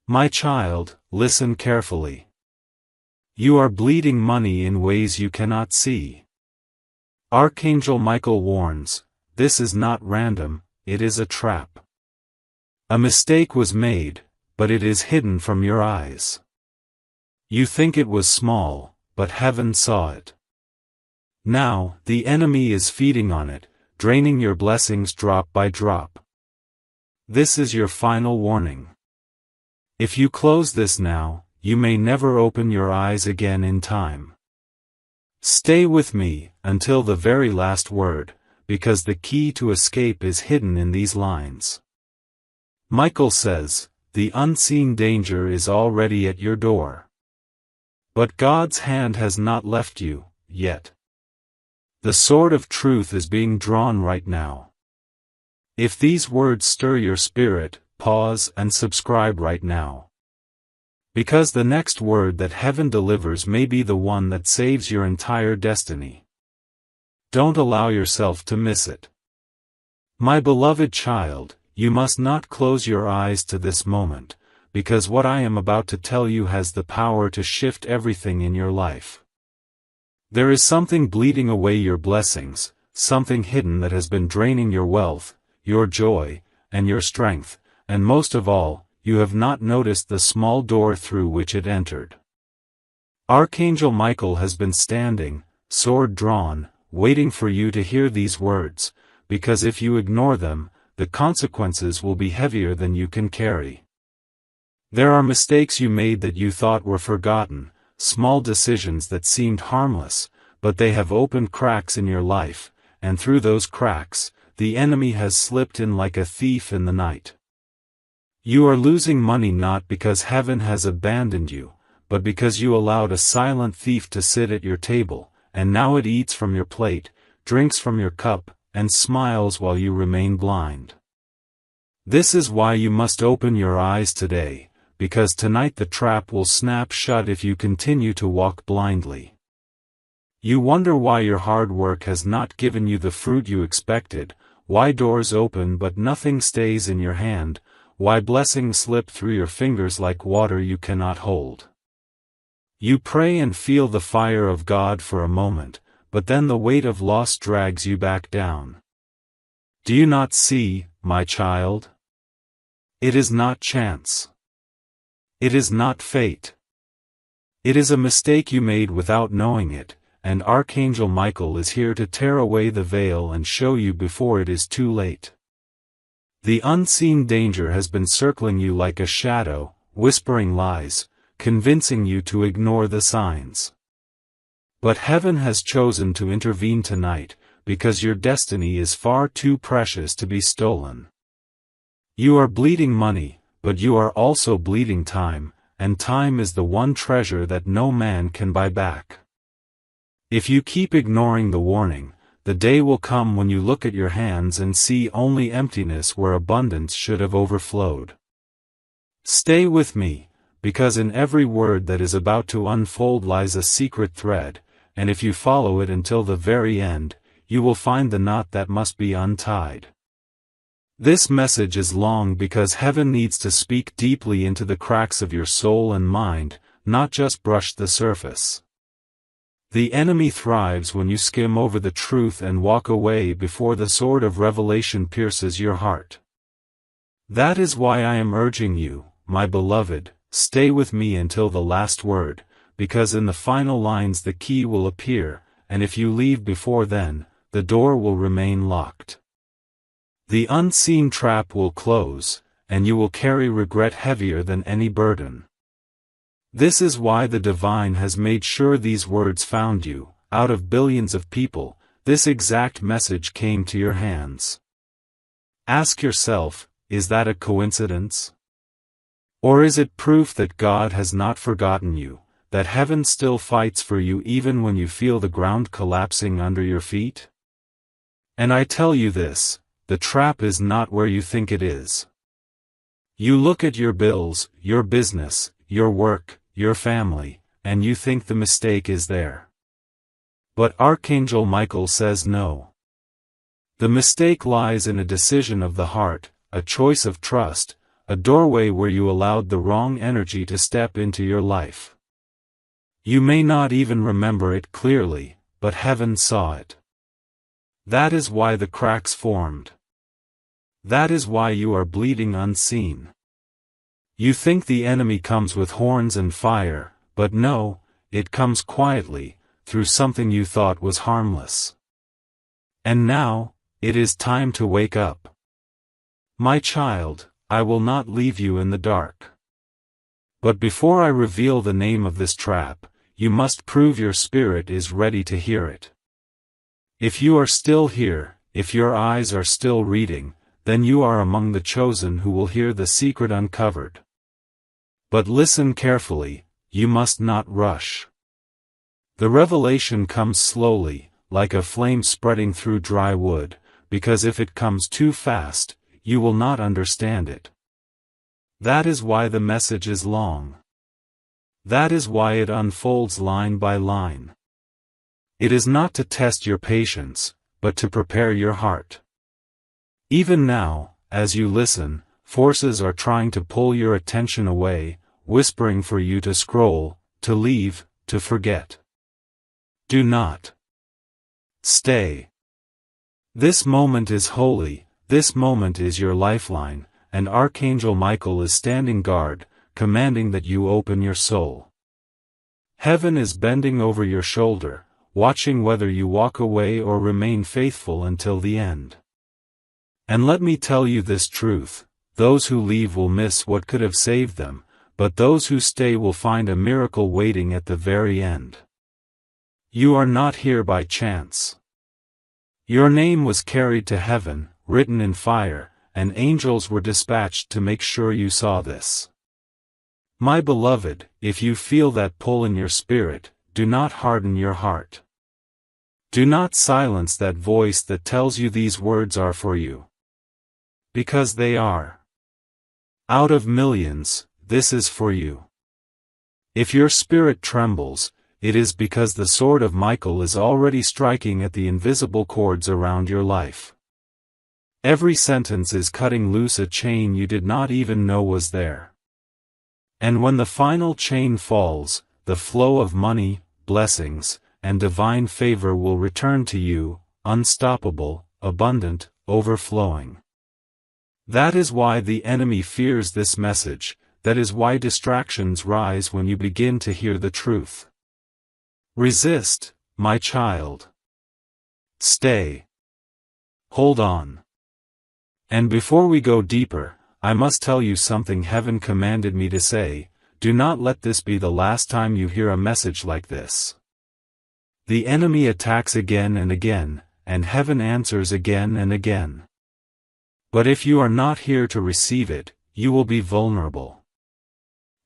My child, listen carefully. You are bleeding money in ways you cannot see. Archangel Michael warns, this is not random, it is a trap. A mistake was made, but it is hidden from your eyes. You think it was small, but heaven saw it. Now, the enemy is feeding on it, draining your blessings drop by drop. This is your final warning. If you close this now, you may never open your eyes again in time. Stay with me until the very last word, because the key to escape is hidden in these lines. Michael says, the unseen danger is already at your door. But God's hand has not left you, yet. The sword of truth is being drawn right now. If these words stir your spirit, pause and subscribe right now. Because the next word that heaven delivers may be the one that saves your entire destiny. Don't allow yourself to miss it. My beloved child, you must not close your eyes to this moment, because what I am about to tell you has the power to shift everything in your life. There is something bleeding away your blessings, something hidden that has been draining your wealth, your joy, and your strength, and most of all, you have not noticed the small door through which it entered. Archangel Michael has been standing, sword drawn, waiting for you to hear these words, because if you ignore them, the consequences will be heavier than you can carry. There are mistakes you made that you thought were forgotten, small decisions that seemed harmless, but they have opened cracks in your life, and through those cracks, the enemy has slipped in like a thief in the night. You are losing money not because heaven has abandoned you, but because you allowed a silent thief to sit at your table, and now it eats from your plate, drinks from your cup, and smiles while you remain blind. This is why you must open your eyes today, because tonight the trap will snap shut if you continue to walk blindly. You wonder why your hard work has not given you the fruit you expected, why doors open but nothing stays in your hand, why blessings slip through your fingers like water you cannot hold. You pray and feel the fire of God for a moment, but then the weight of loss drags you back down. Do you not see, my child? It is not chance. It is not fate. It is a mistake you made without knowing it, and Archangel Michael is here to tear away the veil and show you before it is too late. The unseen danger has been circling you like a shadow, whispering lies, convincing you to ignore the signs. But heaven has chosen to intervene tonight, because your destiny is far too precious to be stolen. You are bleeding money, but you are also bleeding time, and time is the one treasure that no man can buy back. If you keep ignoring the warning, the day will come when you look at your hands and see only emptiness where abundance should have overflowed. Stay with me, because in every word that is about to unfold lies a secret thread, and if you follow it until the very end, you will find the knot that must be untied. This message is long because heaven needs to speak deeply into the cracks of your soul and mind, not just brush the surface. The enemy thrives when you skim over the truth and walk away before the sword of revelation pierces your heart. That is why I am urging you, my beloved, stay with me until the last word, because in the final lines the key will appear, and if you leave before then, the door will remain locked. The unseen trap will close, and you will carry regret heavier than any burden. This is why the divine has made sure these words found you. Out of billions of people, this exact message came to your hands. Ask yourself, is that a coincidence? Or is it proof that God has not forgotten you, that heaven still fights for you even when you feel the ground collapsing under your feet? And I tell you this, the trap is not where you think it is. You look at your bills, your business, your work, your family, and you think the mistake is there. But Archangel Michael says no. The mistake lies in a decision of the heart, a choice of trust, a doorway where you allowed the wrong energy to step into your life. You may not even remember it clearly, but heaven saw it. That is why the cracks formed. That is why you are bleeding unseen. You think the enemy comes with horns and fire, but no, it comes quietly, through something you thought was harmless. And now, it is time to wake up. My child, I will not leave you in the dark. But before I reveal the name of this trap, you must prove your spirit is ready to hear it. If you are still here, if your eyes are still reading, then you are among the chosen who will hear the secret uncovered. But listen carefully, you must not rush. The revelation comes slowly, like a flame spreading through dry wood, because if it comes too fast, you will not understand it. That is why the message is long. That is why it unfolds line by line. It is not to test your patience, but to prepare your heart. Even now, as you listen, forces are trying to pull your attention away, whispering for you to scroll, to leave, to forget. Do not. Stay. This moment is holy, this moment is your lifeline, and Archangel Michael is standing guard, commanding that you open your soul. Heaven is bending over your shoulder, watching whether you walk away or remain faithful until the end. And let me tell you this truth, those who leave will miss what could have saved them, but those who stay will find a miracle waiting at the very end. You are not here by chance. Your name was carried to heaven, written in fire, and angels were dispatched to make sure you saw this. My beloved, if you feel that pull in your spirit, do not harden your heart. Do not silence that voice that tells you these words are for you. Because they are. Out of millions, this is for you. If your spirit trembles, it is because the sword of Michael is already striking at the invisible cords around your life. Every sentence is cutting loose a chain you did not even know was there. And when the final chain falls, the flow of money, blessings, and divine favor will return to you, unstoppable, abundant, overflowing. That is why the enemy fears this message, that is why distractions rise when you begin to hear the truth. Resist, my child. Stay. Hold on. And before we go deeper, I must tell you something heaven commanded me to say. Do not let this be the last time you hear a message like this. The enemy attacks again and again, and heaven answers again and again. But if you are not here to receive it, you will be vulnerable.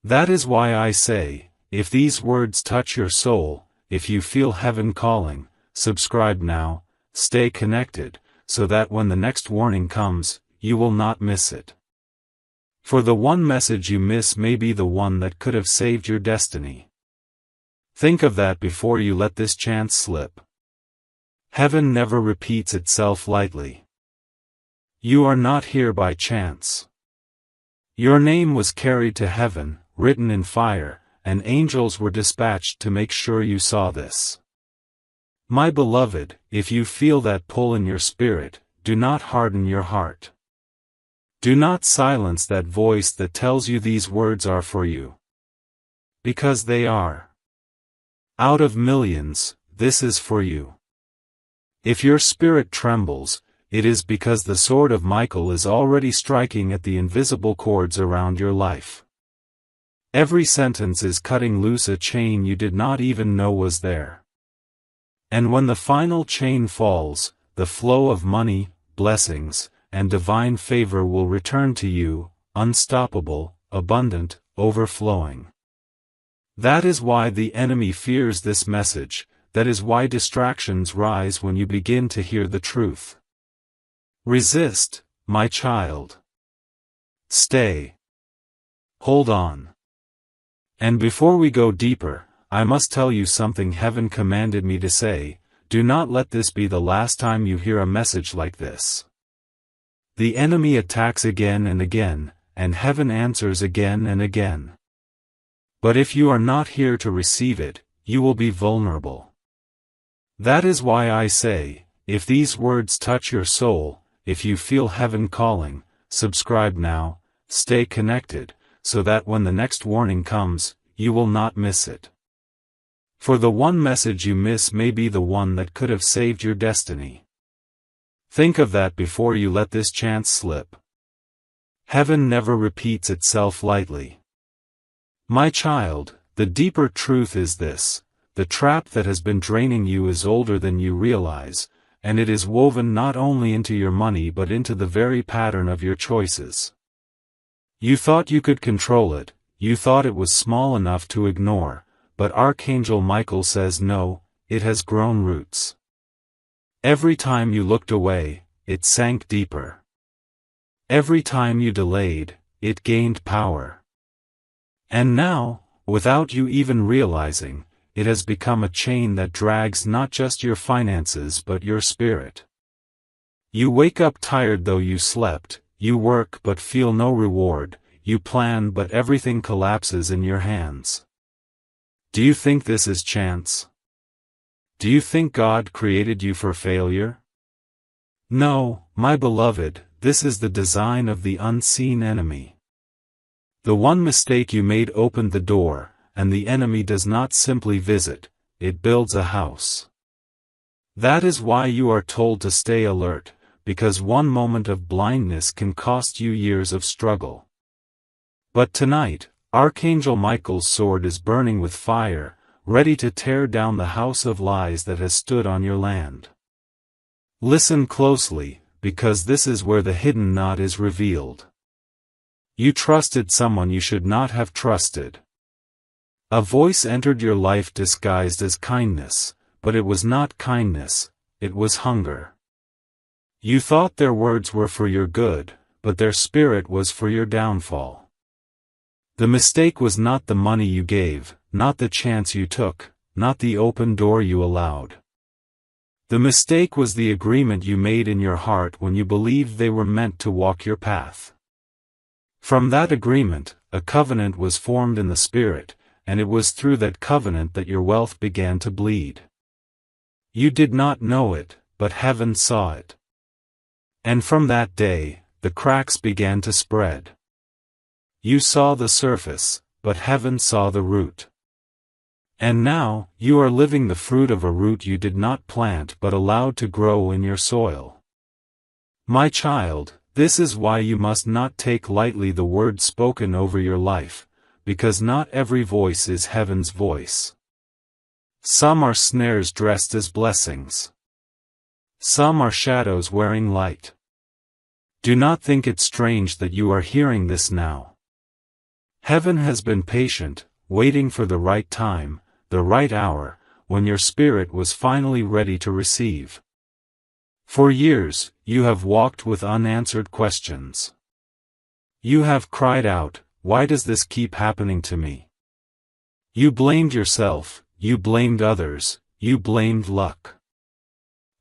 That is why I say, if these words touch your soul, if you feel heaven calling, subscribe now, stay connected, so that when the next warning comes, you will not miss it. For the one message you miss may be the one that could have saved your destiny. Think of that before you let this chance slip. Heaven never repeats itself lightly. You are not here by chance. Your name was carried to heaven, written in fire, and angels were dispatched to make sure you saw this. My beloved, if you feel that pull in your spirit, do not harden your heart. Do not silence that voice that tells you these words are for you. Because they are. Out of millions, this is for you. If your spirit trembles, it is because the sword of Michael is already striking at the invisible cords around your life. Every sentence is cutting loose a chain you did not even know was there. And when the final chain falls, the flow of money, blessings, and divine favor will return to you, unstoppable, abundant, overflowing. That is why the enemy fears this message, that is why distractions rise when you begin to hear the truth. Resist, my child. Stay. Hold on. And before we go deeper, I must tell you something heaven commanded me to say. Do not let this be the last time you hear a message like this. The enemy attacks again and again, and heaven answers again and again. But if you are not here to receive it, you will be vulnerable. That is why I say, if these words touch your soul, if you feel heaven calling, subscribe now, stay connected, so that when the next warning comes, you will not miss it. For the one message you miss may be the one that could have saved your destiny. Think of that before you let this chance slip. Heaven never repeats itself lightly. My child, the deeper truth is this: the trap that has been draining you is older than you realize, and it is woven not only into your money but into the very pattern of your choices. You thought you could control it, you thought it was small enough to ignore, but Archangel Michael says no, it has grown roots. Every time you looked away, it sank deeper. Every time you delayed, it gained power. And now, without you even realizing, it has become a chain that drags not just your finances but your spirit. You wake up tired though you slept, you work but feel no reward, you plan but everything collapses in your hands. Do you think this is chance? Do you think God created you for failure? No, my beloved, this is the design of the unseen enemy. The one mistake you made opened the door, and the enemy does not simply visit, it builds a house. That is why you are told to stay alert, because one moment of blindness can cost you years of struggle. But tonight, Archangel Michael's sword is burning with fire, ready to tear down the house of lies that has stood on your land. Listen closely, because this is where the hidden knot is revealed. You trusted someone you should not have trusted. A voice entered your life disguised as kindness, but it was not kindness, it was hunger. You thought their words were for your good, but their spirit was for your downfall. The mistake was not the money you gave, not the chance you took, not the open door you allowed. The mistake was the agreement you made in your heart when you believed they were meant to walk your path. From that agreement, a covenant was formed in the spirit, and it was through that covenant that your wealth began to bleed. You did not know it, but heaven saw it. And from that day, the cracks began to spread. You saw the surface, but heaven saw the root. And now, you are living the fruit of a root you did not plant but allowed to grow in your soil. My child, this is why you must not take lightly the word spoken over your life, because not every voice is heaven's voice. Some are snares dressed as blessings. Some are shadows wearing light. Do not think it strange that you are hearing this now. Heaven has been patient, waiting for the right time, the right hour, when your spirit was finally ready to receive. For years, you have walked with unanswered questions. You have cried out, "Why does this keep happening to me?" You blamed yourself, you blamed others, you blamed luck.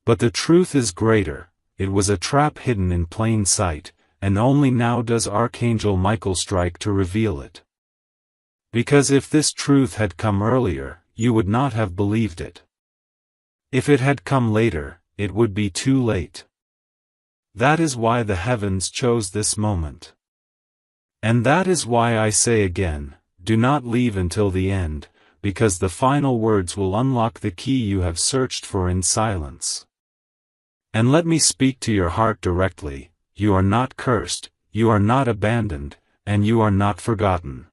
But the truth is greater, it was a trap hidden in plain sight, and only now does Archangel Michael strike to reveal it. Because if this truth had come earlier, you would not have believed it. If it had come later, it would be too late. That is why the heavens chose this moment. And that is why I say again, do not leave until the end, because the final words will unlock the key you have searched for in silence. And let me speak to your heart directly, you are not cursed, you are not abandoned, and you are not forgotten.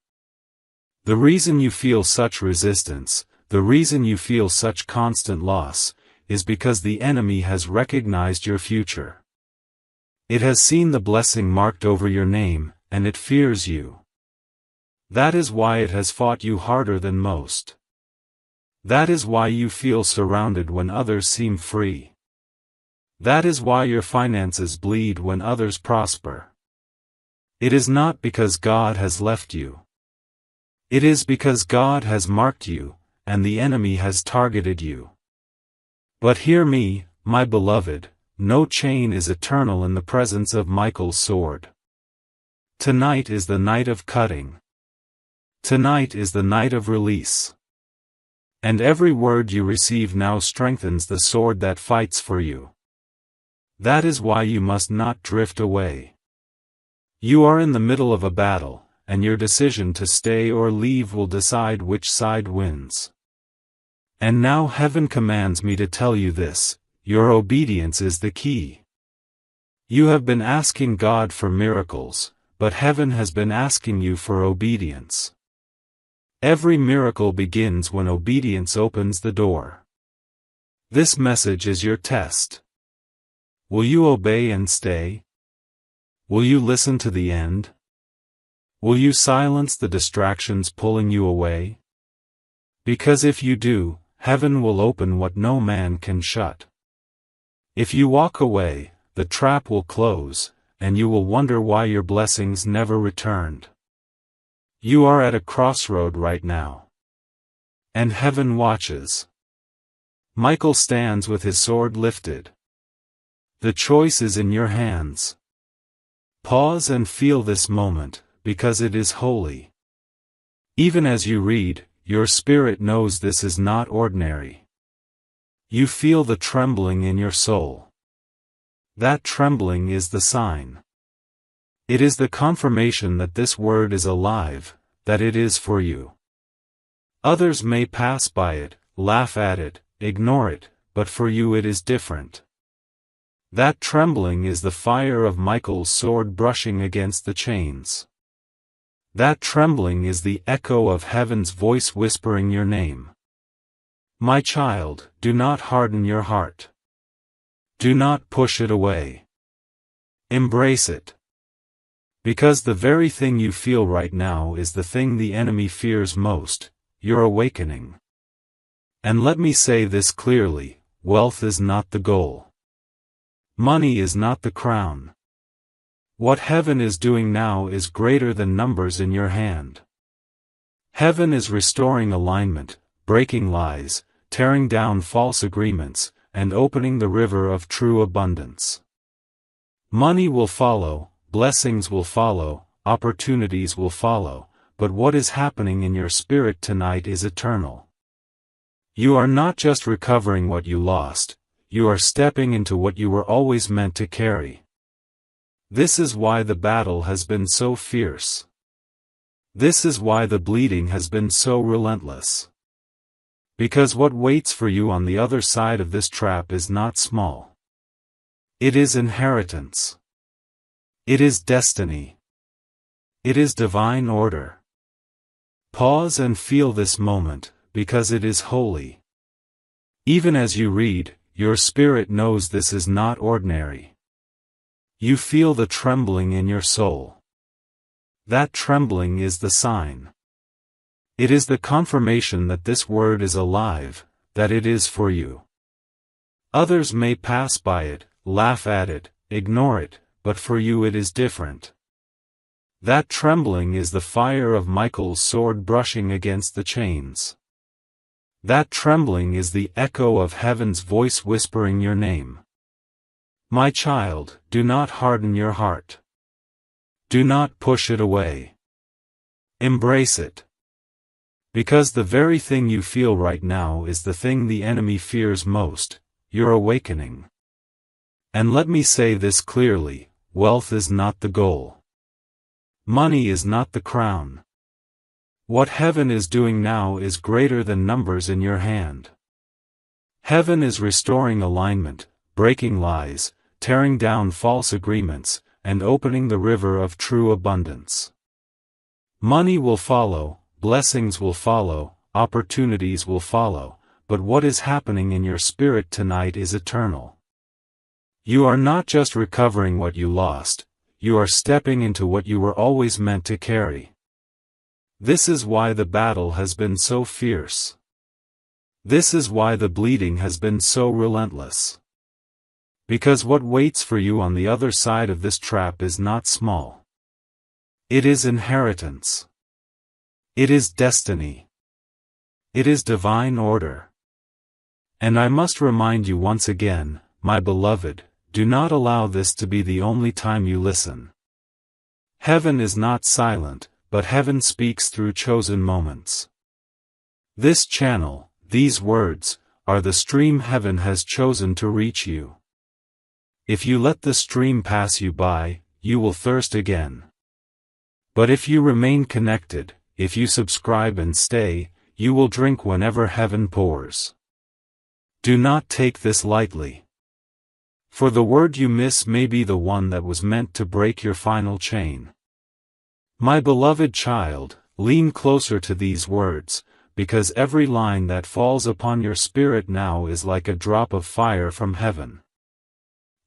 The reason you feel such resistance, the reason you feel such constant loss, is because the enemy has recognized your future. It has seen the blessing marked over your name, and it fears you. That is why it has fought you harder than most. That is why you feel surrounded when others seem free. That is why your finances bleed when others prosper. It is not because God has left you. It is because God has marked you, and the enemy has targeted you. But hear me, my beloved, no chain is eternal in the presence of Michael's sword. Tonight is the night of cutting. Tonight is the night of release. And every word you receive now strengthens the sword that fights for you. That is why you must not drift away. You are in the middle of a battle, and your decision to stay or leave will decide which side wins. And now heaven commands me to tell you this: your obedience is the key. You have been asking God for miracles, but heaven has been asking you for obedience. Every miracle begins when obedience opens the door. This message is your test. Will you obey and stay? Will you listen to the end? Will you silence the distractions pulling you away? Because if you do, heaven will open what no man can shut. If you walk away, the trap will close, and you will wonder why your blessings never returned. You are at a crossroad right now. And heaven watches. Michael stands with his sword lifted. The choice is in your hands. Pause and feel this moment, because it is holy. Even as you read, your spirit knows this is not ordinary. You feel the trembling in your soul. That trembling is the sign. It is the confirmation that this word is alive, that it is for you. Others may pass by it, laugh at it, ignore it, but for you it is different. That trembling is the fire of Michael's sword brushing against the chains. That trembling is the echo of heaven's voice whispering your name. My child, do not harden your heart. Do not push it away. Embrace it. Because the very thing you feel right now is the thing the enemy fears most, your awakening. And let me say this clearly: wealth is not the goal. Money is not the crown. What heaven is doing now is greater than numbers in your hand. Heaven is restoring alignment, breaking lies, tearing down false agreements, and opening the river of true abundance. Money will follow, blessings will follow, opportunities will follow, but what is happening in your spirit tonight is eternal. You are not just recovering what you lost, you are stepping into what you were always meant to carry. This is why the battle has been so fierce. This is why the bleeding has been so relentless. Because what waits for you on the other side of this trap is not small. It is inheritance. It is destiny. It is divine order. Pause and feel this moment, because it is holy. Even as you read, your spirit knows this is not ordinary. You feel the trembling in your soul. That trembling is the sign. It is the confirmation that this word is alive, that it is for you. Others may pass by it, laugh at it, ignore it, but for you it is different. That trembling is the fire of Michael's sword brushing against the chains. That trembling is the echo of heaven's voice whispering your name. My child, do not harden your heart. Do not push it away. Embrace it. Because the very thing you feel right now is the thing the enemy fears most, your awakening. And let me say this clearly: wealth is not the goal. Money is not the crown. What heaven is doing now is greater than numbers in your hand. Heaven is restoring alignment, breaking lies, tearing down false agreements, and opening the river of true abundance. Money will follow, blessings will follow, opportunities will follow, but what is happening in your spirit tonight is eternal. You are not just recovering what you lost, you are stepping into what you were always meant to carry. This is why the battle has been so fierce. This is why the bleeding has been so relentless. Because what waits for you on the other side of this trap is not small. It is inheritance. It is destiny. It is divine order. And I must remind you once again, my beloved, do not allow this to be the only time you listen. Heaven is not silent, but heaven speaks through chosen moments. This channel, these words, are the stream heaven has chosen to reach you. If you let the stream pass you by, you will thirst again. But if you remain connected, if you subscribe and stay, you will drink whenever heaven pours. Do not take this lightly. For the word you miss may be the one that was meant to break your final chain. My beloved child, lean closer to these words, because every line that falls upon your spirit now is like a drop of fire from heaven.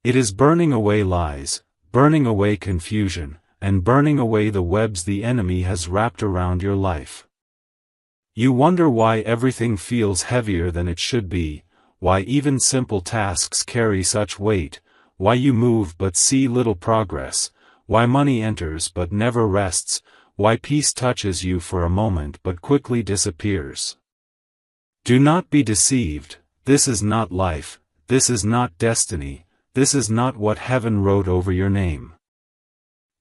It is burning away lies, burning away confusion, and burning away the webs the enemy has wrapped around your life. You wonder why everything feels heavier than it should be, why even simple tasks carry such weight, why you move but see little progress, why money enters but never rests, why peace touches you for a moment but quickly disappears. Do not be deceived, this is not life, this is not destiny, this is not what heaven wrote over your name.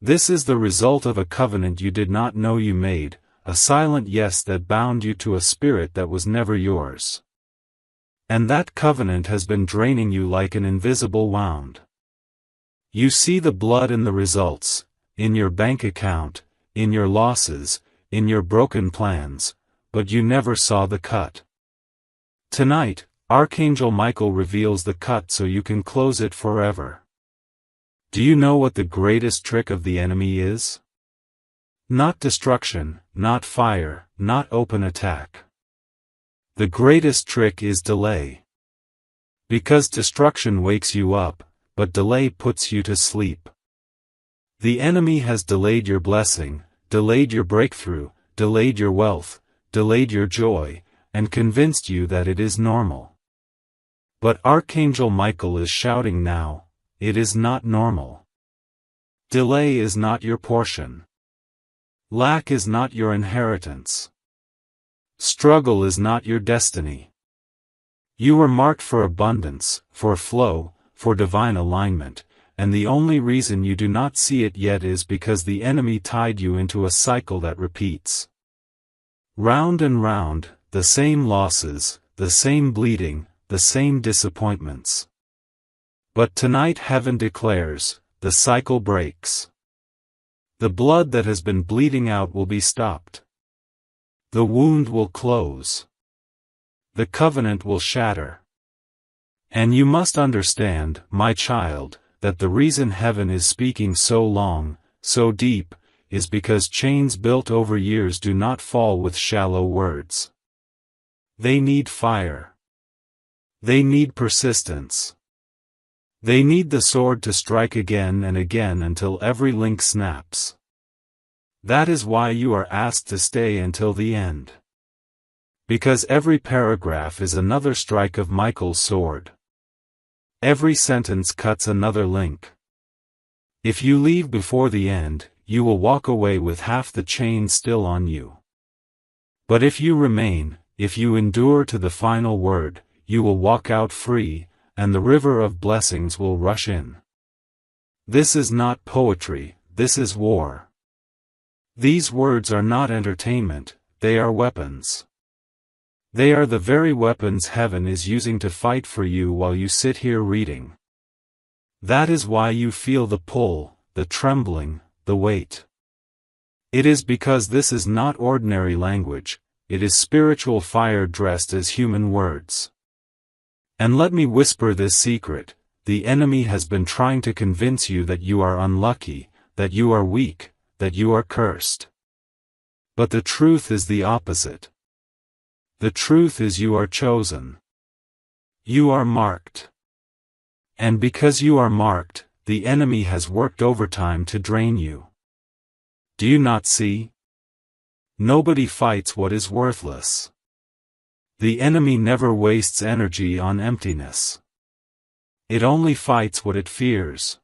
This is the result of a covenant you did not know you made, a silent yes that bound you to a spirit that was never yours. And that covenant has been draining you like an invisible wound. You see the blood in the results, in your bank account, in your losses, in your broken plans, but you never saw the cut. Tonight, Archangel Michael reveals the cut so you can close it forever. Do you know what the greatest trick of the enemy is? Not destruction, not fire, not open attack. The greatest trick is delay. Because destruction wakes you up, but delay puts you to sleep. The enemy has delayed your blessing, delayed your breakthrough, delayed your wealth, delayed your joy, and convinced you that it is normal. But Archangel Michael is shouting now, it is not normal. Delay is not your portion. Lack is not your inheritance. Struggle is not your destiny. You were marked for abundance, for flow, for divine alignment, and the only reason you do not see it yet is because the enemy tied you into a cycle that repeats. Round and round, the same losses, the same bleeding, the same disappointments. But tonight heaven declares, the cycle breaks. The blood that has been bleeding out will be stopped. The wound will close. The covenant will shatter. And you must understand, my child, that the reason heaven is speaking so long, so deep, is because chains built over years do not fall with shallow words. They need fire. They need persistence. They need the sword to strike again and again until every link snaps. That is why you are asked to stay until the end. Because every paragraph is another strike of Michael's sword. Every sentence cuts another link. If you leave before the end, you will walk away with half the chain still on you. But if you remain, if you endure to the final word, you will walk out free, and the river of blessings will rush in. This is not poetry, this is war. These words are not entertainment, they are weapons. They are the very weapons heaven is using to fight for you while you sit here reading. That is why you feel the pull, the trembling, the weight. It is because this is not ordinary language, it is spiritual fire dressed as human words. And let me whisper this secret, the enemy has been trying to convince you that you are unlucky, that you are weak, that you are cursed. But the truth is the opposite. The truth is you are chosen. You are marked. And because you are marked, the enemy has worked overtime to drain you. Do you not see? Nobody fights what is worthless. The enemy never wastes energy on emptiness. It only fights what it fears.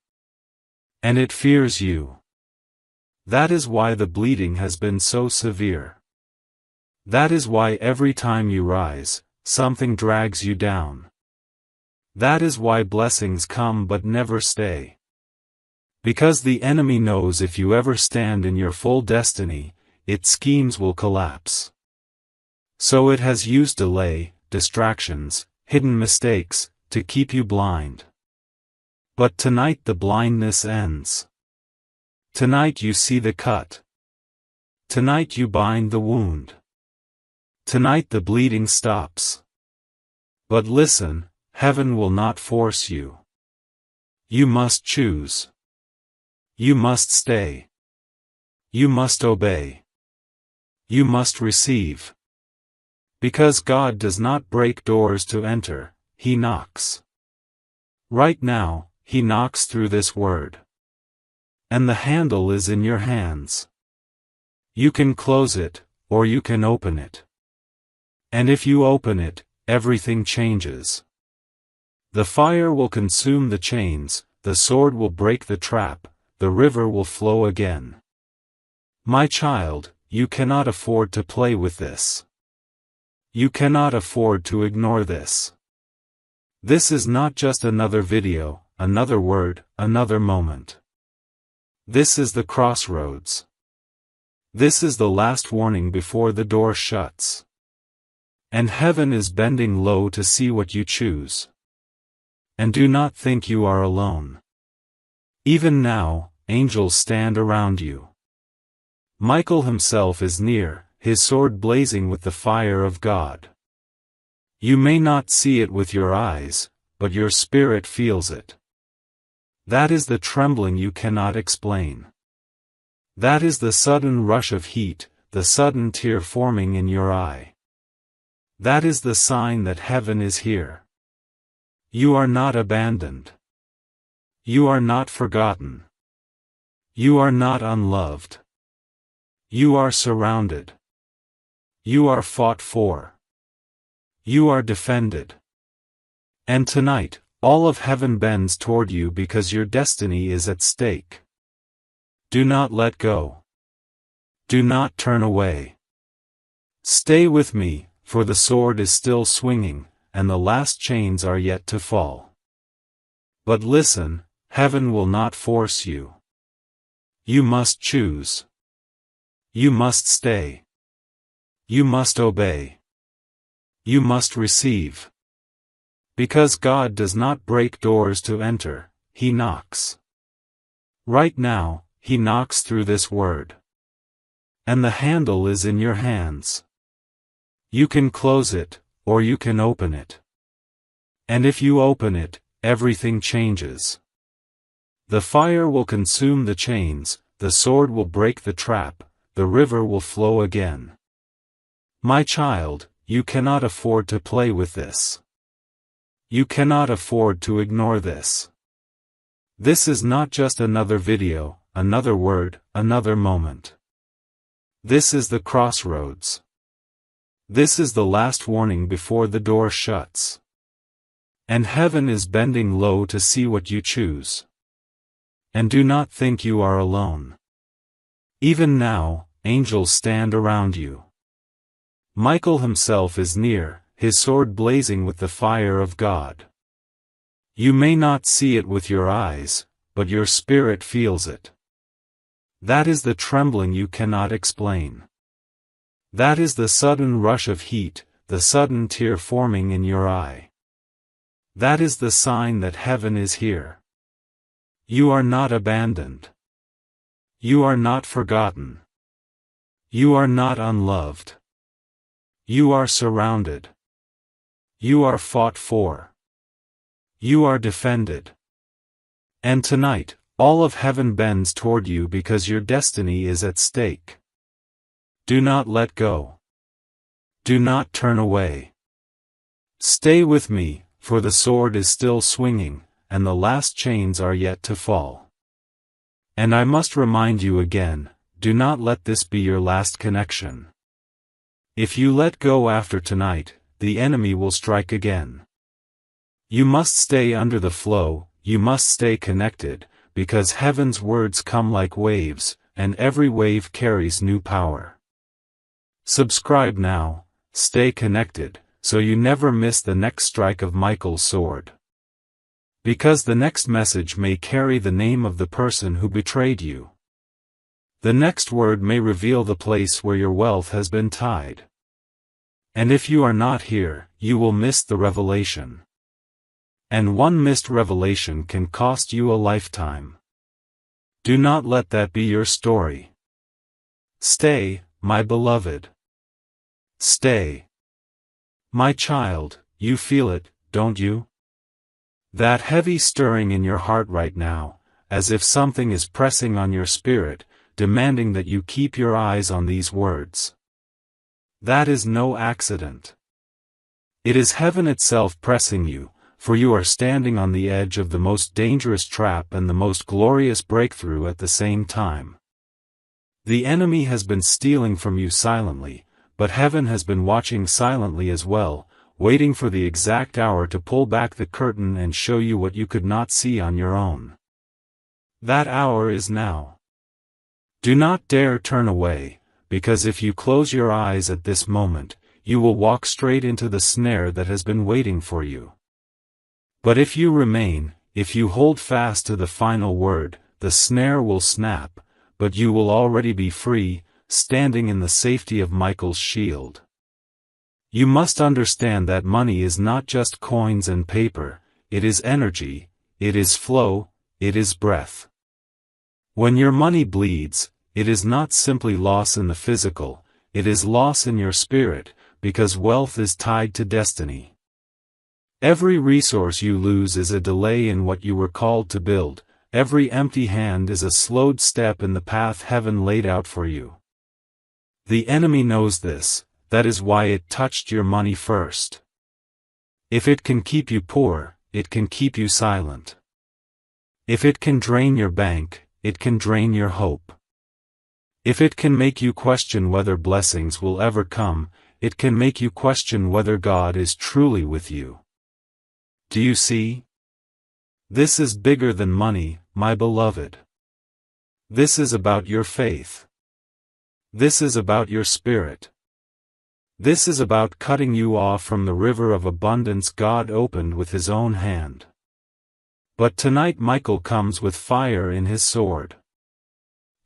And it fears you. That is why the bleeding has been so severe. That is why every time you rise, something drags you down. That is why blessings come but never stay. Because the enemy knows if you ever stand in your full destiny, its schemes will collapse. So it has used delay, distractions, hidden mistakes, to keep you blind. But tonight the blindness ends. Tonight you see the cut. Tonight you bind the wound. Tonight the bleeding stops. But listen, heaven will not force you. You must choose. You must stay. You must obey. You must receive. Because God does not break doors to enter, He knocks. Right now, He knocks through this word. And the handle is in your hands. You can close it, or you can open it. And if you open it, everything changes. The fire will consume the chains, the sword will break the trap, the river will flow again. My child, you cannot afford to play with this. You cannot afford to ignore this. This is not just another video, another word, another moment. This is the crossroads. This is the last warning before the door shuts. And heaven is bending low to see what you choose. And do not think you are alone. Even now, angels stand around you. Michael himself is near, his sword blazing with the fire of God. You may not see it with your eyes, but your spirit feels it. That is the trembling you cannot explain. That is the sudden rush of heat, the sudden tear forming in your eye. That is the sign that heaven is here. You are not abandoned. You are not forgotten. You are not unloved. You are surrounded. You are fought for. You are defended. And tonight, all of heaven bends toward you because your destiny is at stake. Do not let go. Do not turn away. Stay with me, for the sword is still swinging, and the last chains are yet to fall. But listen, heaven will not force you. You must choose. You must stay. You must obey. You must receive. Because God does not break doors to enter, He knocks. Right now, He knocks through this word. And the handle is in your hands. You can close it, or you can open it. And if you open it, everything changes. The fire will consume the chains, the sword will break the trap, the river will flow again. My child, you cannot afford to play with this. You cannot afford to ignore this. This is not just another video, another word, another moment. This is the crossroads. This is the last warning before the door shuts. And heaven is bending low to see what you choose. And do not think you are alone. Even now, angels stand around you. Michael himself is near, his sword blazing with the fire of God. You may not see it with your eyes, but your spirit feels it. That is the trembling you cannot explain. That is the sudden rush of heat, the sudden tear forming in your eye. That is the sign that heaven is here. You are not abandoned. You are not forgotten. You are not unloved. You are surrounded. You are fought for. You are defended. And tonight, all of heaven bends toward you because your destiny is at stake. Do not let go. Do not turn away. Stay with me, for the sword is still swinging, and the last chains are yet to fall. And I must remind you again, do not let this be your last connection. If you let go after tonight, the enemy will strike again. You must stay under the flow, you must stay connected, because heaven's words come like waves, and every wave carries new power. Subscribe now, stay connected, so you never miss the next strike of Michael's sword. Because the next message may carry the name of the person who betrayed you. The next word may reveal the place where your wealth has been tied. And if you are not here, you will miss the revelation. And one missed revelation can cost you a lifetime. Do not let that be your story. Stay, my beloved. Stay. My child, you feel it, don't you? That heavy stirring in your heart right now, as if something is pressing on your spirit, demanding that you keep your eyes on these words. That is no accident. It is heaven itself pressing you, for you are standing on the edge of the most dangerous trap and the most glorious breakthrough at the same time. The enemy has been stealing from you silently, but heaven has been watching silently as well, waiting for the exact hour to pull back the curtain and show you what you could not see on your own. That hour is now. Do not dare turn away, because if you close your eyes at this moment, you will walk straight into the snare that has been waiting for you. But if you remain, if you hold fast to the final word, the snare will snap, but you will already be free, standing in the safety of Michael's shield. You must understand that money is not just coins and paper, it is energy, it is flow, it is breath. When your money bleeds, it is not simply loss in the physical, it is loss in your spirit, because wealth is tied to destiny. Every resource you lose is a delay in what you were called to build, every empty hand is a slowed step in the path heaven laid out for you. The enemy knows this, that is why it touched your money first. If it can keep you poor, it can keep you silent. If it can drain your bank, it can drain your hope. If it can make you question whether blessings will ever come, it can make you question whether God is truly with you. Do you see? This is bigger than money, my beloved. This is about your faith. This is about your spirit. This is about cutting you off from the river of abundance God opened with His own hand. But tonight Michael comes with fire in his sword.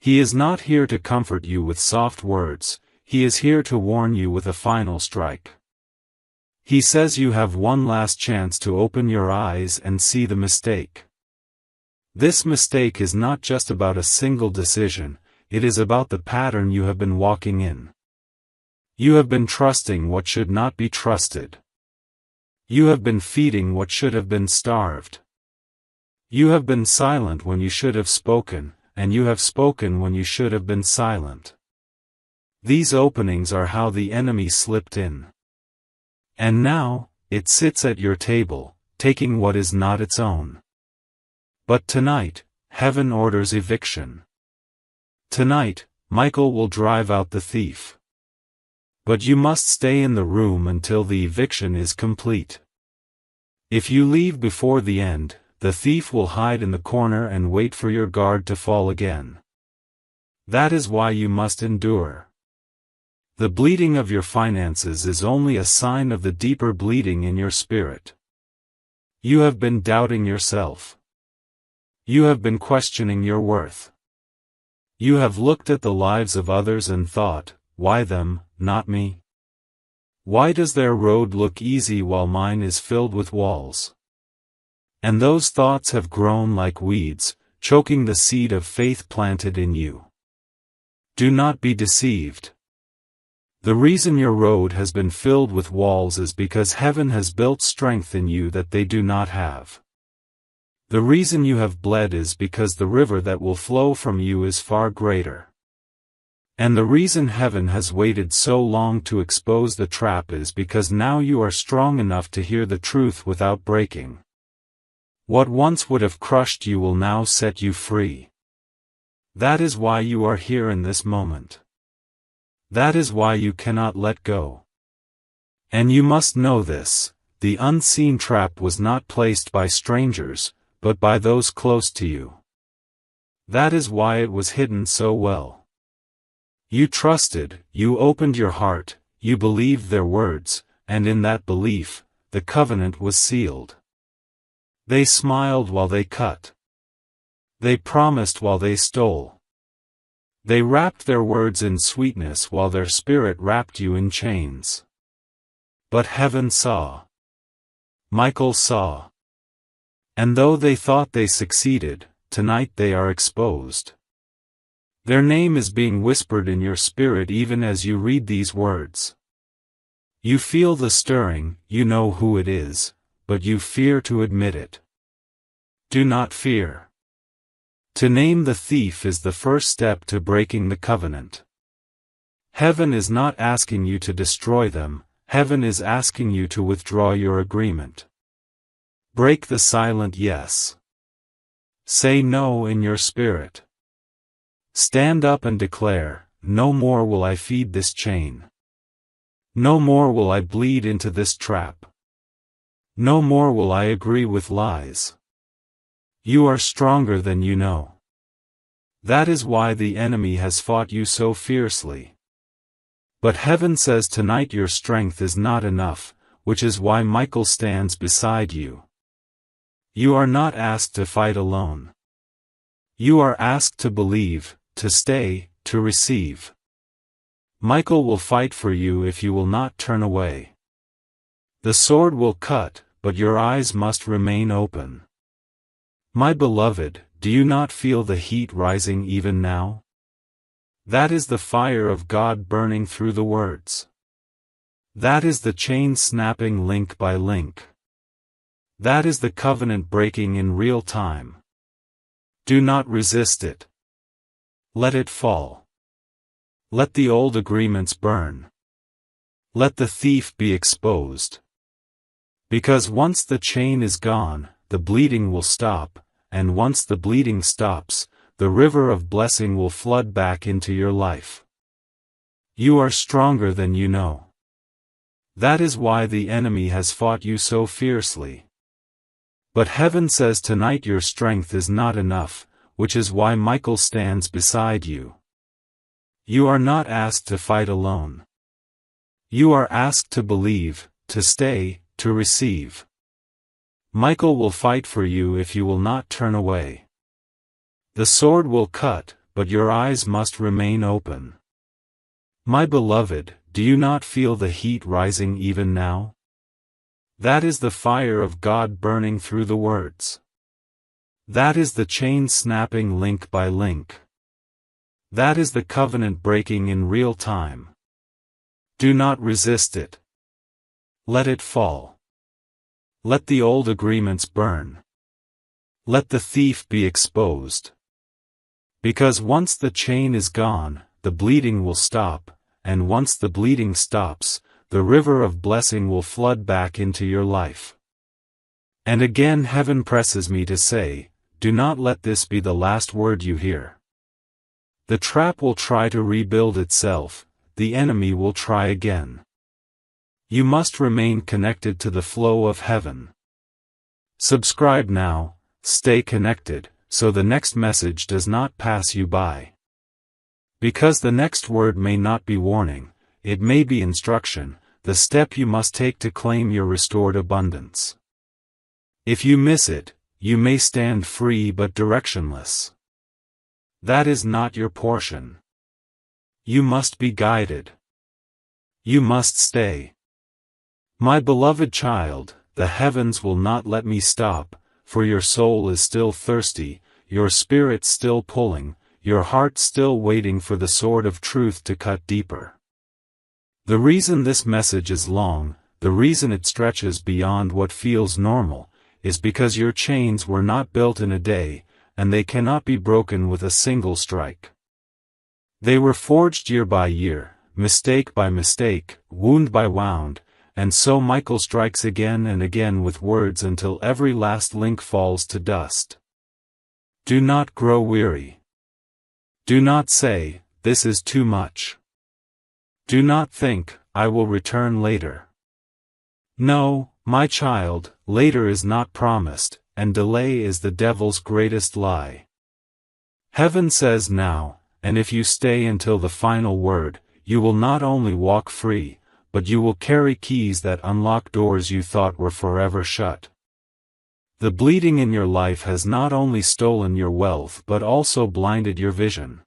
He is not here to comfort you with soft words, he is here to warn you with a final strike. He says you have one last chance to open your eyes and see the mistake. This mistake is not just about a single decision, it is about the pattern you have been walking in. You have been trusting what should not be trusted. You have been feeding what should have been starved. You have been silent when you should have spoken, and you have spoken when you should have been silent. These openings are how the enemy slipped in. And now, it sits at your table, taking what is not its own. But tonight, heaven orders eviction. Tonight, Michael will drive out the thief. But you must stay in the room until the eviction is complete. If you leave before the end, the thief will hide in the corner and wait for your guard to fall again. That is why you must endure. The bleeding of your finances is only a sign of the deeper bleeding in your spirit. You have been doubting yourself. You have been questioning your worth. You have looked at the lives of others and thought, why them, not me? Why does their road look easy while mine is filled with walls? And those thoughts have grown like weeds, choking the seed of faith planted in you. Do not be deceived. The reason your road has been filled with walls is because heaven has built strength in you that they do not have. The reason you have bled is because the river that will flow from you is far greater. And the reason heaven has waited so long to expose the trap is because now you are strong enough to hear the truth without breaking. What once would have crushed you will now set you free. That is why you are here in this moment. That is why you cannot let go. And you must know this, the unseen trap was not placed by strangers, but by those close to you. That is why it was hidden so well. You trusted, you opened your heart, you believed their words, and in that belief, the covenant was sealed. They smiled while they cut. They promised while they stole. They wrapped their words in sweetness while their spirit wrapped you in chains. But heaven saw. Michael saw. And though they thought they succeeded, tonight they are exposed. Their name is being whispered in your spirit even as you read these words. You feel the stirring, you know who it is, but you fear to admit it. Do not fear. To name the thief is the first step to breaking the covenant. Heaven is not asking you to destroy them, heaven is asking you to withdraw your agreement. Break the silent yes. Say no in your spirit. Stand up and declare, no more will I feed this chain. No more will I bleed into this trap. No more will I agree with lies. You are stronger than you know. That is why the enemy has fought you so fiercely. But heaven says tonight your strength is not enough, which is why Michael stands beside you. You are not asked to fight alone. You are asked to believe, to stay, to receive. Michael will fight for you if you will not turn away. The sword will cut, but your eyes must remain open. My beloved, do you not feel the heat rising even now? That is the fire of God burning through the words. That is the chain snapping link by link. That is the covenant breaking in real time. Do not resist it. Let it fall. Let the old agreements burn. Let the thief be exposed. Because once the chain is gone, the bleeding will stop, and once the bleeding stops, the river of blessing will flood back into your life. You are stronger than you know. That is why the enemy has fought you so fiercely. But heaven says tonight your strength is not enough, which is why Michael stands beside you. You are not asked to fight alone. You are asked to believe, to stay, to receive. Michael will fight for you if you will not turn away. The sword will cut, but your eyes must remain open. My beloved, do you not feel the heat rising even now? That is the fire of God burning through the words. That is the chain snapping link by link. That is the covenant breaking in real time. Do not resist it. Let it fall. Let the old agreements burn. Let the thief be exposed. Because once the chain is gone, the bleeding will stop, and once the bleeding stops, the river of blessing will flood back into your life. And again heaven presses me to say, do not let this be the last word you hear. The trap will try to rebuild itself, the enemy will try again. You must remain connected to the flow of heaven. Subscribe now, stay connected, so the next message does not pass you by. Because the next word may not be warning, it may be instruction, the step you must take to claim your restored abundance. If you miss it, you may stand free but directionless. That is not your portion. You must be guided. You must stay. My beloved child, the heavens will not let me stop, for your soul is still thirsty, your spirit still pulling, your heart still waiting for the sword of truth to cut deeper. The reason this message is long, the reason it stretches beyond what feels normal, is because your chains were not built in a day, and they cannot be broken with a single strike. They were forged year by year, mistake by mistake, wound by wound, and so Michael strikes again and again with words until every last link falls to dust. Do not grow weary. Do not say, this is too much. Do not think, I will return later. No, my child, later is not promised, and delay is the devil's greatest lie. Heaven says now, and if you stay until the final word, you will not only walk free, but you will carry keys that unlock doors you thought were forever shut. The bleeding in your life has not only stolen your wealth but also blinded your vision.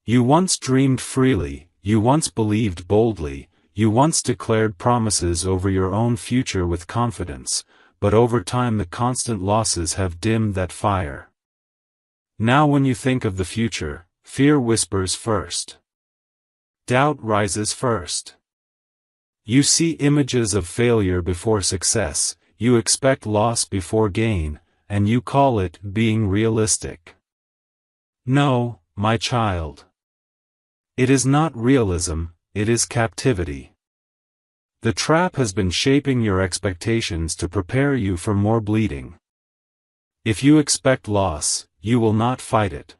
You once dreamed freely, you once believed boldly, you once declared promises over your own future with confidence, but over time the constant losses have dimmed that fire. Now when you think of the future, fear whispers first. Doubt rises first. You see images of failure before success, you expect loss before gain, and you call it being realistic. No, my child. It is not realism, it is captivity. The trap has been shaping your expectations to prepare you for more bleeding. If you expect loss, you will not fight it.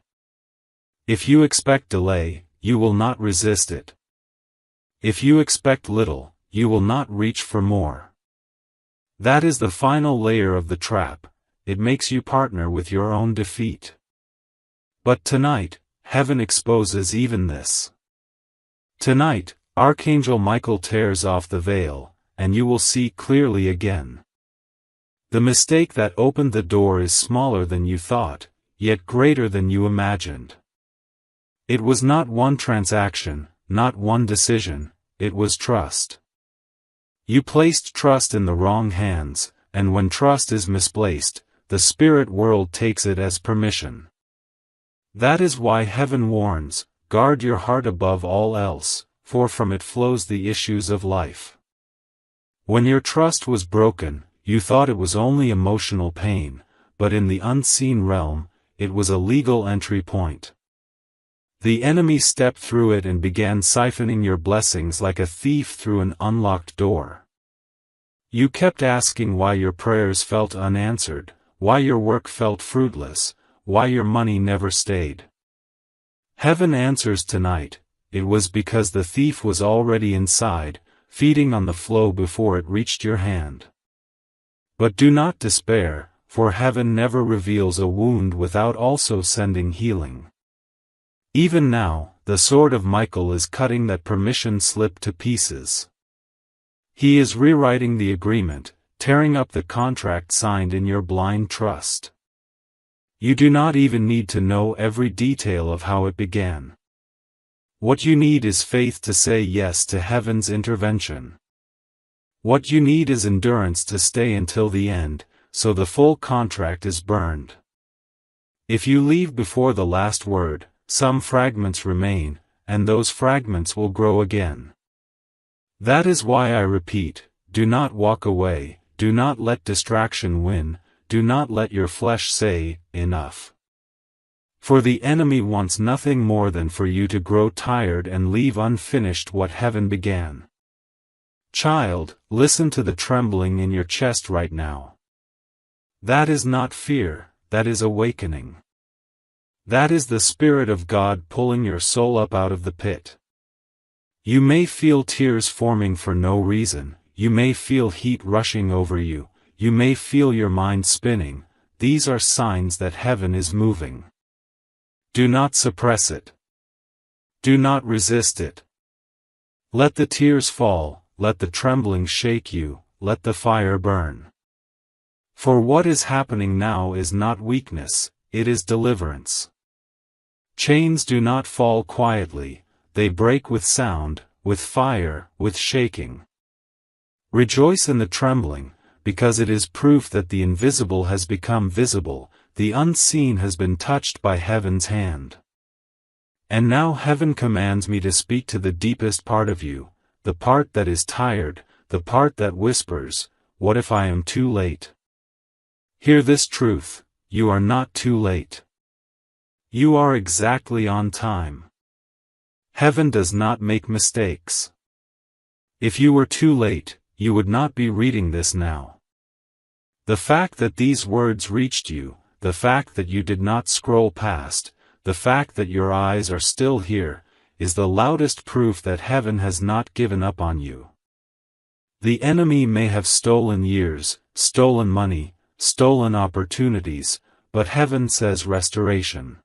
If you expect delay, you will not resist it. If you expect little, you will not reach for more. That is the final layer of the trap, it makes you partner with your own defeat. But tonight, heaven exposes even this. Tonight, Archangel Michael tears off the veil, and you will see clearly again. The mistake that opened the door is smaller than you thought, yet greater than you imagined. It was not one transaction, not one decision, it was trust. You placed trust in the wrong hands, and when trust is misplaced, the spirit world takes it as permission. That is why heaven warns, guard your heart above all else, for from it flows the issues of life. When your trust was broken, you thought it was only emotional pain, but in the unseen realm, it was a legal entry point. The enemy stepped through it and began siphoning your blessings like a thief through an unlocked door. You kept asking why your prayers felt unanswered, why your work felt fruitless, why your money never stayed. Heaven answers tonight, it was because the thief was already inside, feeding on the flow before it reached your hand. But do not despair, for heaven never reveals a wound without also sending healing. Even now, the sword of Michael is cutting that permission slip to pieces. He is rewriting the agreement, tearing up the contract signed in your blind trust. You do not even need to know every detail of how it began. What you need is faith to say yes to heaven's intervention. What you need is endurance to stay until the end, so the full contract is burned. If you leave before the last word, some fragments remain, and those fragments will grow again. That is why I repeat, do not walk away, do not let distraction win, do not let your flesh say, enough. For the enemy wants nothing more than for you to grow tired and leave unfinished what heaven began. Child, listen to the trembling in your chest right now. That is not fear, that is awakening. That is the Spirit of God pulling your soul up out of the pit. You may feel tears forming for no reason, you may feel heat rushing over you, you may feel your mind spinning, these are signs that heaven is moving. Do not suppress it. Do not resist it. Let the tears fall, let the trembling shake you, let the fire burn. For what is happening now is not weakness, it is deliverance. Chains do not fall quietly, they break with sound, with fire, with shaking. Rejoice in the trembling, because it is proof that the invisible has become visible, the unseen has been touched by heaven's hand. And now heaven commands me to speak to the deepest part of you, the part that is tired, the part that whispers, what if I am too late? Hear this truth, you are not too late. You are exactly on time. Heaven does not make mistakes. If you were too late, you would not be reading this now. The fact that these words reached you, the fact that you did not scroll past, the fact that your eyes are still here, is the loudest proof that heaven has not given up on you. The enemy may have stolen years, stolen money, stolen opportunities, but heaven says restoration.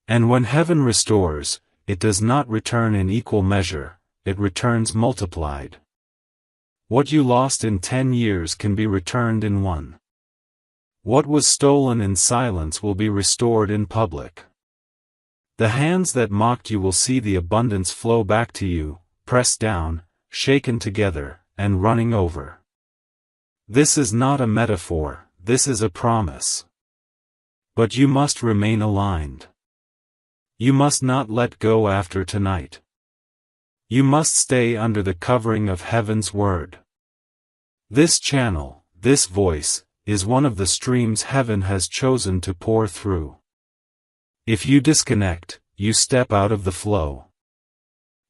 And when heaven restores, it does not return in equal measure, it returns multiplied. What you lost in 10 years can be returned in 1. What was stolen in silence will be restored in public. The hands that mocked you will see the abundance flow back to you, pressed down, shaken together, and running over. This is not a metaphor, this is a promise. But you must remain aligned. You must not let go after tonight. You must stay under the covering of heaven's word. This channel, this voice, is one of the streams heaven has chosen to pour through. If you disconnect, you step out of the flow.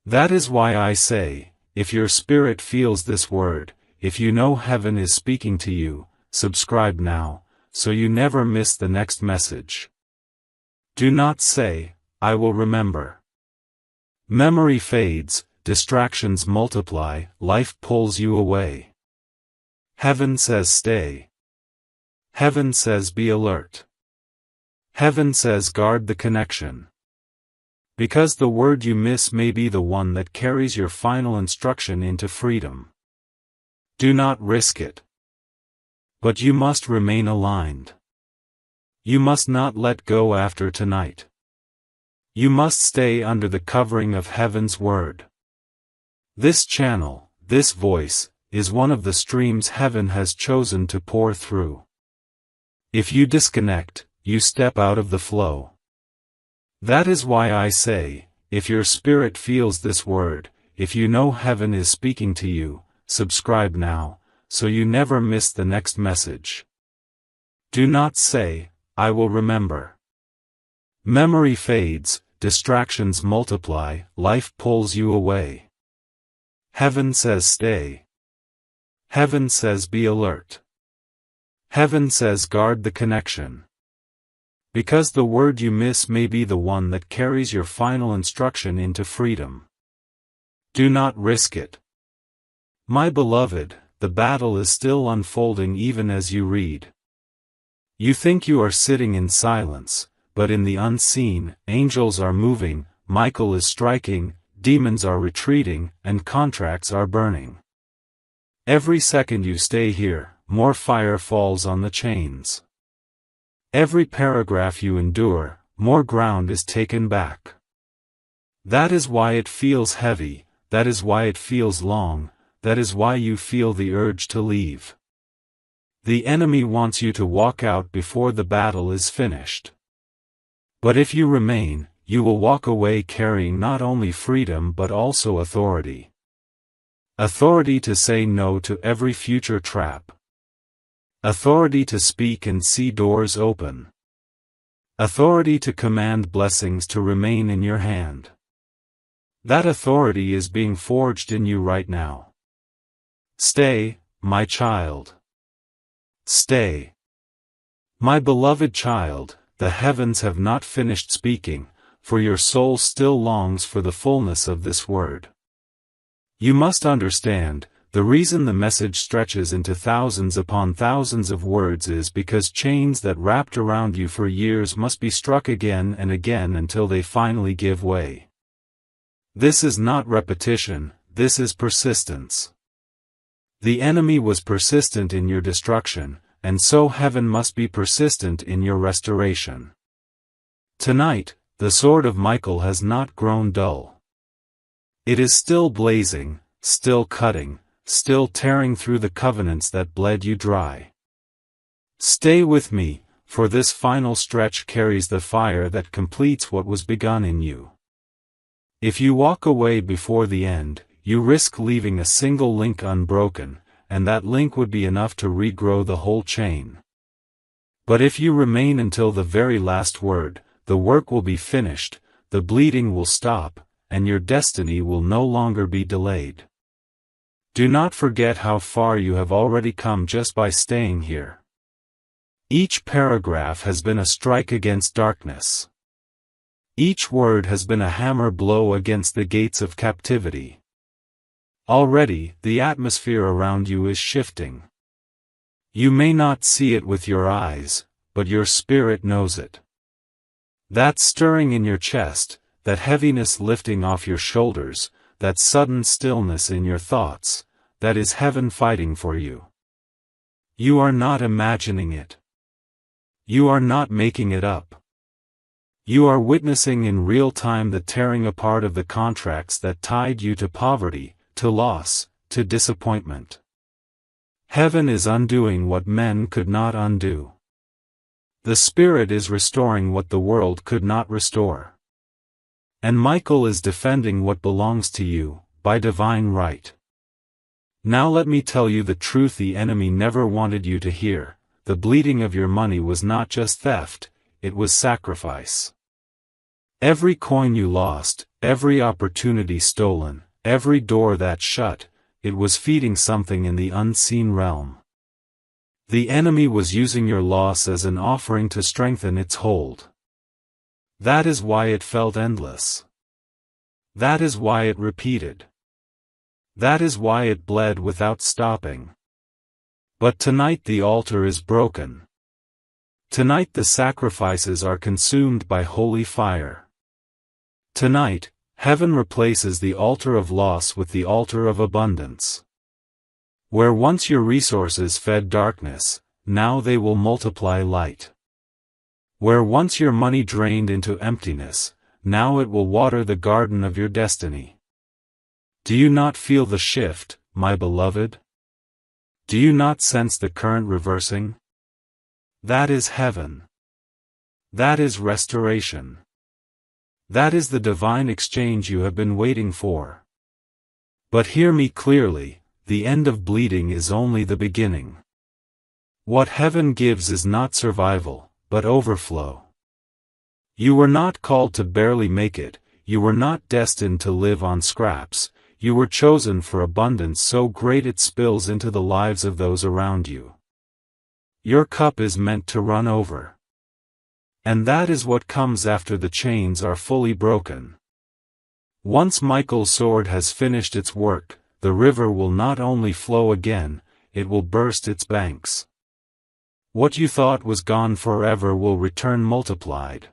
That is why I say, if your spirit feels this word, if you know heaven is speaking to you, subscribe now, so you never miss the next message. Do not say, I will remember. Memory fades, distractions multiply, life pulls you away. Heaven says stay. Heaven says be alert. Heaven says guard the connection. Because the word you miss may be the one that carries your final instruction into freedom. Do not risk it. But you must remain aligned. You must not let go after tonight. You must stay under the covering of heaven's word. This channel, this voice, is one of the streams heaven has chosen to pour through. If you disconnect, you step out of the flow. That is why I say, if your spirit feels this word, if you know heaven is speaking to you, subscribe now, so you never miss the next message. Do not say, I will remember. Memory fades, distractions multiply, life pulls you away. Heaven says stay. Heaven says be alert. Heaven says guard the connection. Because the word you miss may be the one that carries your final instruction into freedom. Do not risk it. My beloved, the battle is still unfolding even as you read. You think you are sitting in silence, but in the unseen, angels are moving, Michael is striking, demons are retreating, and contracts are burning. Every second you stay here, more fire falls on the chains. Every paragraph you endure, more ground is taken back. That is why it feels heavy, that is why it feels long, that is why you feel the urge to leave. The enemy wants you to walk out before the battle is finished. But if you remain, you will walk away carrying not only freedom but also authority. Authority to say no to every future trap. Authority to speak and see doors open. Authority to command blessings to remain in your hand. That authority is being forged in you right now. Stay, my child. Stay. My beloved child, the heavens have not finished speaking, for your soul still longs for the fullness of this word. You must understand, the reason the message stretches into thousands upon thousands of words is because chains that wrapped around you for years must be struck again and again until they finally give way. This is not repetition, this is persistence. The enemy was persistent in your destruction, and so heaven must be persistent in your restoration. Tonight, the sword of Michael has not grown dull. It is still blazing, still cutting, still tearing through the covenants that bled you dry. Stay with me, for this final stretch carries the fire that completes what was begun in you. If you walk away before the end, you risk leaving a single link unbroken, and that link would be enough to regrow the whole chain. But if you remain until the very last word, the work will be finished, the bleeding will stop, and your destiny will no longer be delayed. Do not forget how far you have already come just by staying here. Each paragraph has been a strike against darkness. Each word has been a hammer blow against the gates of captivity. Already, the atmosphere around you is shifting. You may not see it with your eyes, but your spirit knows it. That stirring in your chest, that heaviness lifting off your shoulders, that sudden stillness in your thoughts, that is heaven fighting for you. You are not imagining it. You are not making it up. You are witnessing in real time the tearing apart of the contracts that tied you to poverty, to loss, to disappointment. Heaven is undoing what men could not undo. The Spirit is restoring what the world could not restore. And Michael is defending what belongs to you, by divine right. Now let me tell you the truth the enemy never wanted you to hear. The bleeding of your money was not just theft, it was sacrifice. Every coin you lost, every opportunity stolen, every door that shut, it was feeding something in the unseen realm. The enemy was using your loss as an offering to strengthen its hold. That is why it felt endless. That is why it repeated. That is why it bled without stopping. But tonight the altar is broken. Tonight the sacrifices are consumed by holy fire. Tonight, heaven replaces the altar of loss with the altar of abundance. Where once your resources fed darkness, now they will multiply light. Where once your money drained into emptiness, now it will water the garden of your destiny. Do you not feel the shift, my beloved? Do you not sense the current reversing? That is heaven. That is restoration. That is the divine exchange you have been waiting for. But hear me clearly, the end of bleeding is only the beginning. What heaven gives is not survival, but overflow. You were not called to barely make it, you were not destined to live on scraps. You were chosen for abundance so great it spills into the lives of those around you. Your cup is meant to run over. And that is what comes after the chains are fully broken. Once Michael's sword has finished its work, the river will not only flow again, it will burst its banks. What you thought was gone forever will return multiplied.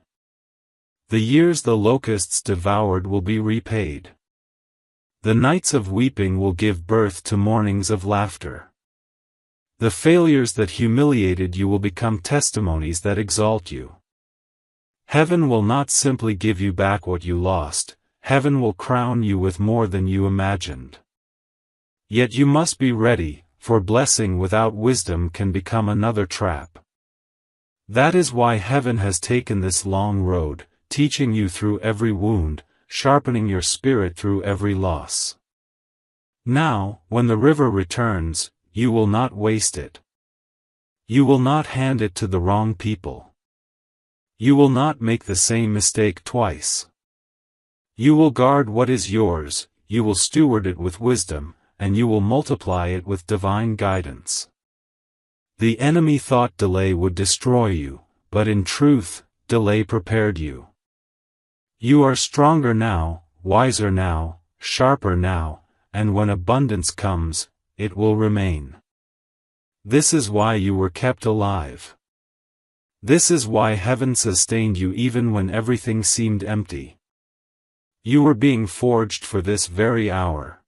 The years the locusts devoured will be repaid. The nights of weeping will give birth to mornings of laughter. The failures that humiliated you will become testimonies that exalt you. Heaven will not simply give you back what you lost, heaven will crown you with more than you imagined. Yet you must be ready, for blessing without wisdom can become another trap. That is why heaven has taken this long road, teaching you through every wound, sharpening your spirit through every loss. Now, when the river returns, you will not waste it. You will not hand it to the wrong people. You will not make the same mistake twice. You will guard what is yours, you will steward it with wisdom, and you will multiply it with divine guidance. The enemy thought delay would destroy you, but in truth, delay prepared you. You are stronger now, wiser now, sharper now, and when abundance comes, it will remain. This is why you were kept alive. This is why heaven sustained you even when everything seemed empty. You were being forged for this very hour.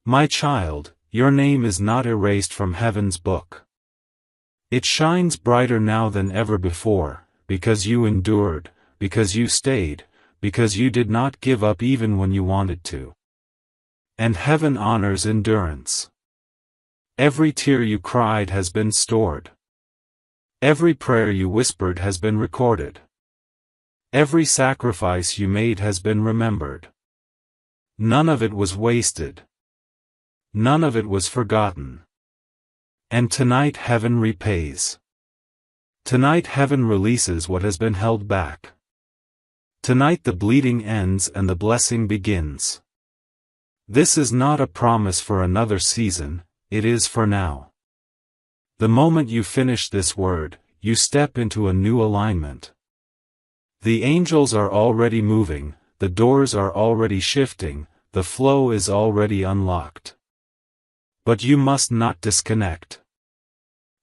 My child, your name is not erased from heaven's book. It shines brighter now than ever before, because you endured, because you stayed, because you did not give up even when you wanted to. And heaven honors endurance. Every tear you cried has been stored. Every prayer you whispered has been recorded. Every sacrifice you made has been remembered. None of it was wasted. None of it was forgotten. And tonight heaven repays. Tonight heaven releases what has been held back. Tonight the bleeding ends and the blessing begins. This is not a promise for another season, it is for now. The moment you finish this word, you step into a new alignment. The angels are already moving, the doors are already shifting, the flow is already unlocked. But you must not disconnect.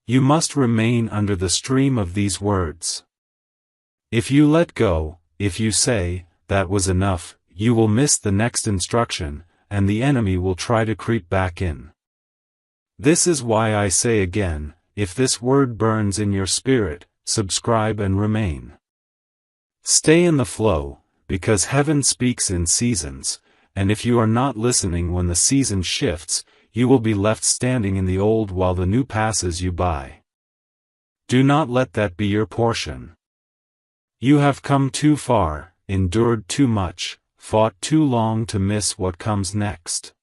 You must remain under the stream of these words. If you let go, if you say, that was enough, you will miss the next instruction, and the enemy will try to creep back in. This is why I say again, if this word burns in your spirit, subscribe and remain. Stay in the flow, because heaven speaks in seasons, and if you are not listening when the season shifts, you will be left standing in the old while the new passes you by. Do not let that be your portion. You have come too far, endured too much, fought too long to miss what comes next.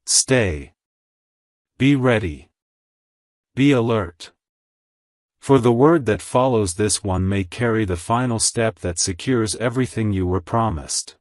Stay. Be ready. Be alert. For the word that follows this one may carry the final step that secures everything you were promised.